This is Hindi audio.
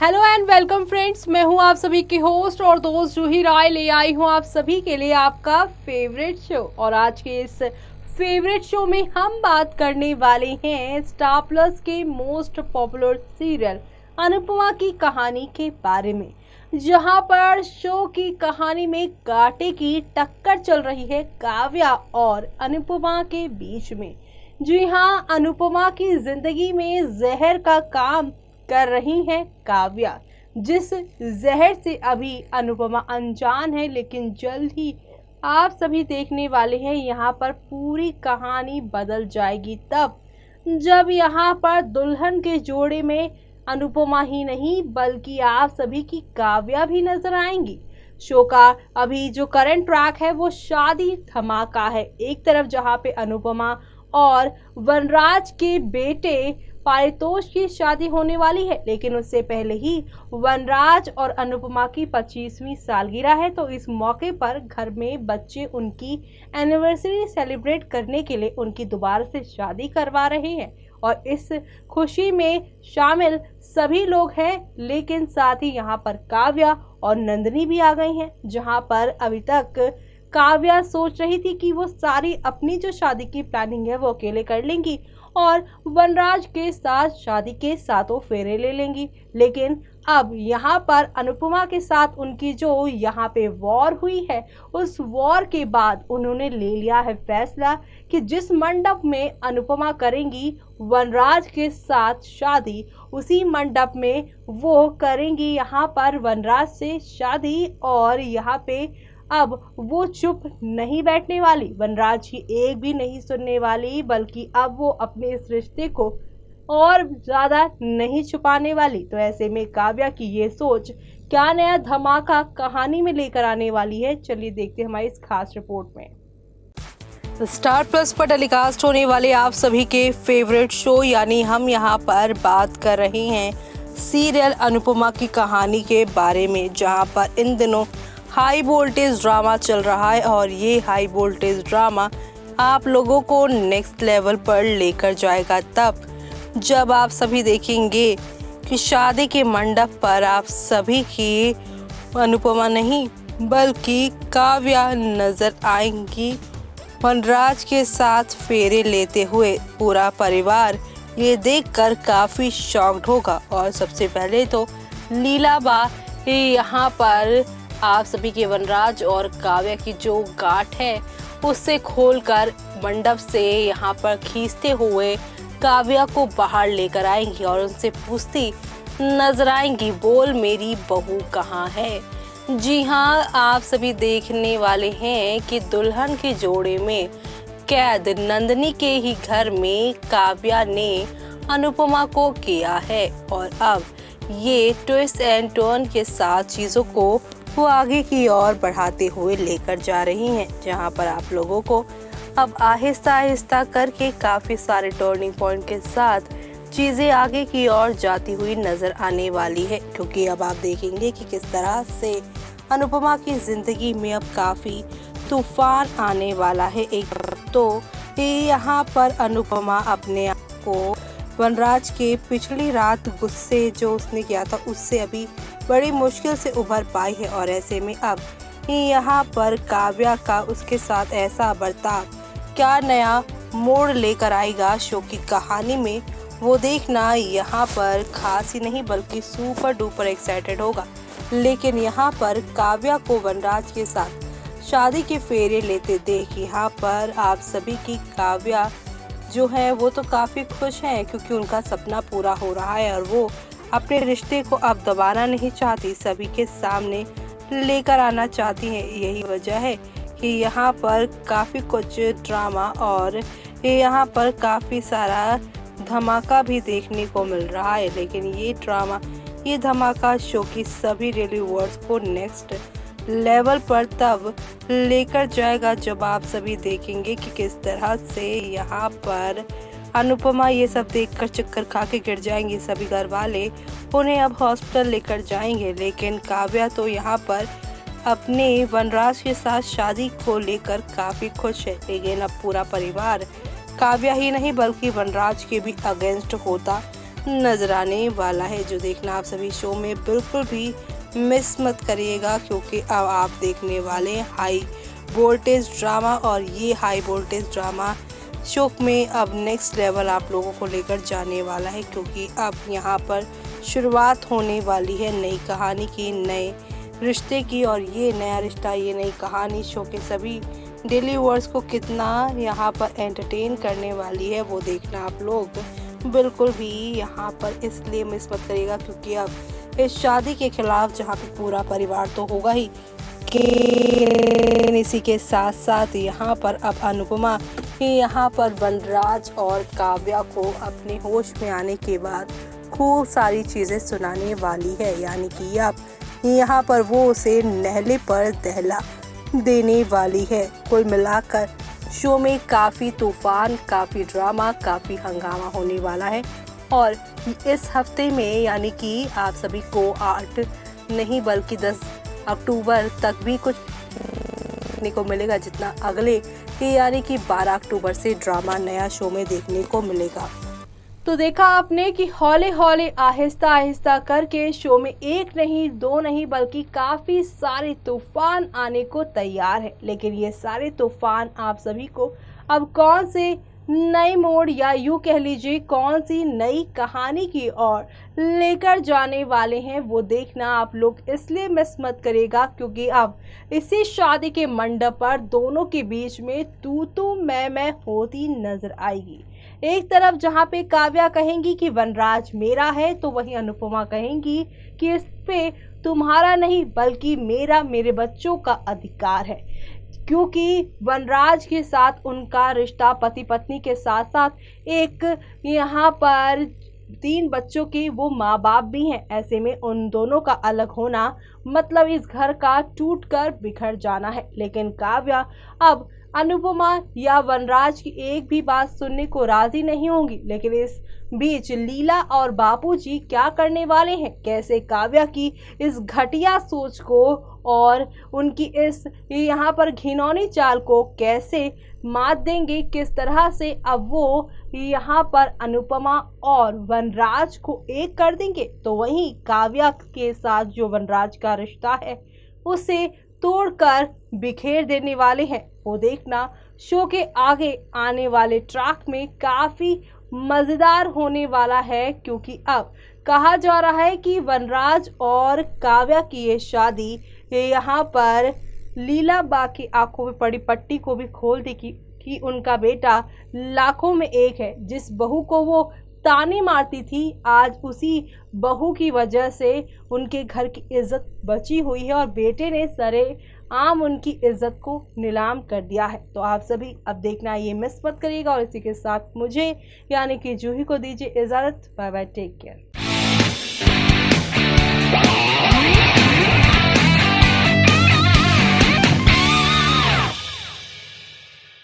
हेलो एंड वेलकम फ्रेंड्स, मैं हूं आप सभी की होस्ट और दोस्त जूही राय। ले आई हूं आप सभी के लिए आपका फेवरेट शो। और आज के इस फेवरेट शो में हम बात करने वाले हैं स्टार प्लस के मोस्ट पॉपुलर सीरियल अनुपमा की कहानी के बारे में, जहां पर शो की कहानी में कांटे की टक्कर चल रही है काव्या और अनुपमा के बीच में। जी हां, अनुपमा की जिंदगी में जहर का काम कर रही हैं काव्या, जिस जहर से अभी अनुपमा अनजान है, लेकिन जल्द ही आप सभी देखने वाले हैं यहाँ पर पूरी कहानी बदल जाएगी तब जब यहाँ पर दुल्हन के जोड़े में अनुपमा ही नहीं बल्कि आप सभी की काव्या भी नजर आएंगी। शो का अभी जो करंट ट्रैक है वो शादी धमाका है। एक तरफ जहाँ पे अनुपमा और वनराज के बेटे पारितोष की शादी होने वाली है, लेकिन उससे पहले ही वनराज और अनुपमा की 25वीं सालगिरह है, तो इस मौके पर घर में बच्चे उनकी एनिवर्सरी सेलिब्रेट करने के लिए उनकी दोबारा से शादी करवा रहे हैं। और इस खुशी में शामिल सभी लोग हैं, लेकिन साथ ही यहाँ पर काव्या और नंदिनी भी आ गई हैं। जहाँ पर अभी तक काव्या सोच रही थी कि वो सारी अपनी जो शादी की प्लानिंग है वो अकेले कर लेंगी और वनराज के साथ शादी के सातों फेरे ले लेंगी, लेकिन अब यहाँ पर अनुपमा के साथ उनकी जो यहाँ पे वॉर हुई है, उस वॉर के बाद उन्होंने ले लिया है फैसला कि जिस मंडप में अनुपमा करेंगी वनराज के साथ शादी, उसी मंडप में वो करेंगी यहाँ पर वनराज से शादी। और यहाँ पे अब वो चुप नहीं बैठने वाली, वनराज की एक भी नहीं सुनने वाली, बल्कि अब वो अपने इस रिश्ते को और ज्यादा नहीं छुपाने वाली। तो ऐसे में काव्या की ये सोच क्या नया धमाका कहानी में लेकर आने वाली है, चलिए देखते हैं हमारी इस खास रिपोर्ट में। स्टार प्लस पर टेलीकास्ट होने वाले आप सभी के फेवरेट शो यानी हम यहाँ पर बात कर रहे हैं सीरियल अनुपमा की कहानी के बारे में, जहाँ पर इन दिनों हाई वोल्टेज ड्रामा चल रहा है। और ये हाई वोल्टेज ड्रामा आप लोगों को नेक्स्ट लेवल पर लेकर जाएगा तब जब आप सभी देखेंगे कि शादी के मंडप पर आप सभी की अनुपमा नहीं बल्कि काव्या नजर आएंगी वनराज के साथ फेरे लेते हुए। पूरा परिवार ये देखकर काफी शॉक्ड होगा। और सबसे पहले तो लीलाबा यहाँ पर आप सभी के वनराज और काव्या की जो गांठ है उससे खोलकर मंडप से यहाँ पर खींचते हुए काव्या को बाहर लेकर आएंगी और उनसे पूछती नजर आएंगी, बोल मेरी बहू कहाँ है। जी हाँ, आप सभी देखने वाले हैं कि दुल्हन के जोड़े में कैद नंदिनी के ही घर में काव्या ने अनुपमा को किया है। और अब ये ट्विस्ट एंड टर्न के साथ चीजों को वो आगे की ओर बढ़ाते हुए लेकर जा रही हैं, जहां पर आप लोगों को अब आहिस्ता आहिस्ता करके काफी सारे टर्निंग पॉइंट के साथ चीजें आगे की ओर जाती हुई नजर आने वाली है। क्योंकि अब आप देखेंगे कि किस तरह से अनुपमा की जिंदगी में अब काफी तूफान आने वाला है। एक तो यहाँ पर अनुपमा अपने आप को वनराज के पिछली रात गुस्से जो उसने किया था उससे अभी बड़ी मुश्किल से उभर पाई है। और ऐसे में अब यहाँ पर काव्या का उसके साथ ऐसा बर्ताव क्या नया मोड़ लेकर आएगा शो की कहानी में, वो देखना यहाँ पर खास ही नहीं बल्कि सुपर डुपर एक्साइटेड होगा। लेकिन यहाँ पर काव्या को वनराज के साथ शादी के फेरे लेते देख यहाँ पर आप सभी की काव्या जो है वो तो काफ़ी खुश हैं, क्योंकि उनका सपना पूरा हो रहा है और वो अपने रिश्ते को अब दबाना नहीं चाहती, सभी के सामने लेकर आना चाहती हैं। यही वजह है कि यहाँ पर काफ़ी कुछ ड्रामा और यहाँ पर काफ़ी सारा धमाका भी देखने को मिल रहा है। लेकिन ये धमाका शो की सभी रिव्यूअर्स को नेक्स्ट लेवल पर तब लेकर जाएगा जब आप सभी देखेंगे कि किस तरह से यहाँ पर अनुपमा ये सब देखकर चक्कर खा के गिर जाएंगी। सभी घर वाले उन्हें अब हॉस्पिटल लेकर जाएंगे। लेकिन काव्या तो यहाँ पर अपने वनराज के साथ शादी को लेकर काफ़ी खुश है। लेकिन अब पूरा परिवार काव्या ही नहीं बल्कि वनराज के भी अगेंस्ट होता नजर आने वाला है, जो देखना आप सभी शो में बिल्कुल भी मिस मत करिएगा, क्योंकि अब आप देखने वाले हैं हाई वोल्टेज ड्रामा। और ये हाई वोल्टेज ड्रामा शो में अब नेक्स्ट लेवल आप लोगों को लेकर जाने वाला है, क्योंकि अब यहाँ पर शुरुआत होने वाली है नई कहानी की, नए रिश्ते की। और ये नया रिश्ता, ये नई कहानी शो के सभी डेली व्यूअर्स को कितना यहाँ पर एंटरटेन करने वाली है, वो देखना आप लोग बिल्कुल भी यहाँ पर इसलिए मिस मत करिएगा, क्योंकि अब इस शादी के खिलाफ जहाँ पे पूरा परिवार तो होगा ही, कि इसी के साथ साथ यहाँ पर अब अनुपमा यहाँ पर वनराज और काव्या को अपने होश में आने के बाद खूब सारी चीज़ें सुनाने वाली है। यानी कि अब यहाँ पर वो उसे नहले पर दहला देने वाली है। कुल मिलाकर शो में काफ़ी तूफान, काफ़ी ड्रामा, काफ़ी हंगामा होने वाला है। और इस हफ्ते में यानी कि आप सभी को 8 नहीं बल्कि 10 अक्टूबर तक भी कुछ देखने को मिलेगा, जितना अगले यानी कि 12 अक्टूबर से ड्रामा नया शो में देखने को मिलेगा। तो देखा आपने कि हौले हौले आहिस्ता आहिस्ता करके शो में 1 नहीं 2 नहीं बल्कि काफ़ी सारे तूफान आने को तैयार है। लेकिन ये सारे तूफान आप सभी को अब कौन से नए मोड़ या यूँ कह लीजिए कौन सी नई कहानी की ओर लेकर जाने वाले हैं, वो देखना आप लोग इसलिए मिस मत करेगा, क्योंकि अब इसी शादी के मंडप पर दोनों के बीच में तू मैं होती नजर आएगी। एक तरफ जहां पे काव्या कहेंगी कि वनराज मेरा है, तो वहीं अनुपमा कहेंगी कि इस पे तुम्हारा नहीं बल्कि मेरा, मेरे बच्चों का अधिकार है, क्योंकि वनराज के साथ उनका रिश्ता पति पत्नी के साथ साथ एक यहाँ पर 3 बच्चों के वो माँ बाप भी हैं। ऐसे में उन दोनों का अलग होना मतलब इस घर का टूटकर बिखर जाना है। लेकिन काव्या अब अनुपमा या वनराज की एक भी बात सुनने को राजी नहीं होंगी। लेकिन इस बीच लीला और बापूजी क्या करने वाले हैं, कैसे काव्या की इस घटिया सोच को और उनकी इस यहाँ पर घिनौनी चाल को कैसे मात देंगे, किस तरह से अब वो यहाँ पर अनुपमा और वनराज को एक कर देंगे, तो वहीं काव्या के साथ जो वनराज का रिश्ता है उसे तोड़कर बिखेर देने वाले हैं। वो देखना शो के आगे आने वाले ट्रैक में काफ़ी मज़ेदार होने वाला है, क्योंकि अब कहा जा रहा है कि वनराज और काव्या की ये शादी यहाँ पर लीला बा की आंखों में पड़ी पट्टी को भी खोल देगी कि उनका बेटा लाखों में एक है। जिस बहू को वो ताने मारती थी, आज उसी बहू की वजह से उनके घर की इज्जत बची हुई है और बेटे ने सरे आम उनकी इज्जत को नीलाम कर दिया है। तो आप सभी अब देखना ये मिस मत करिएगा। और इसी के साथ मुझे यानी कि जूही को दीजिए इजाज़त। Bye bye, take care.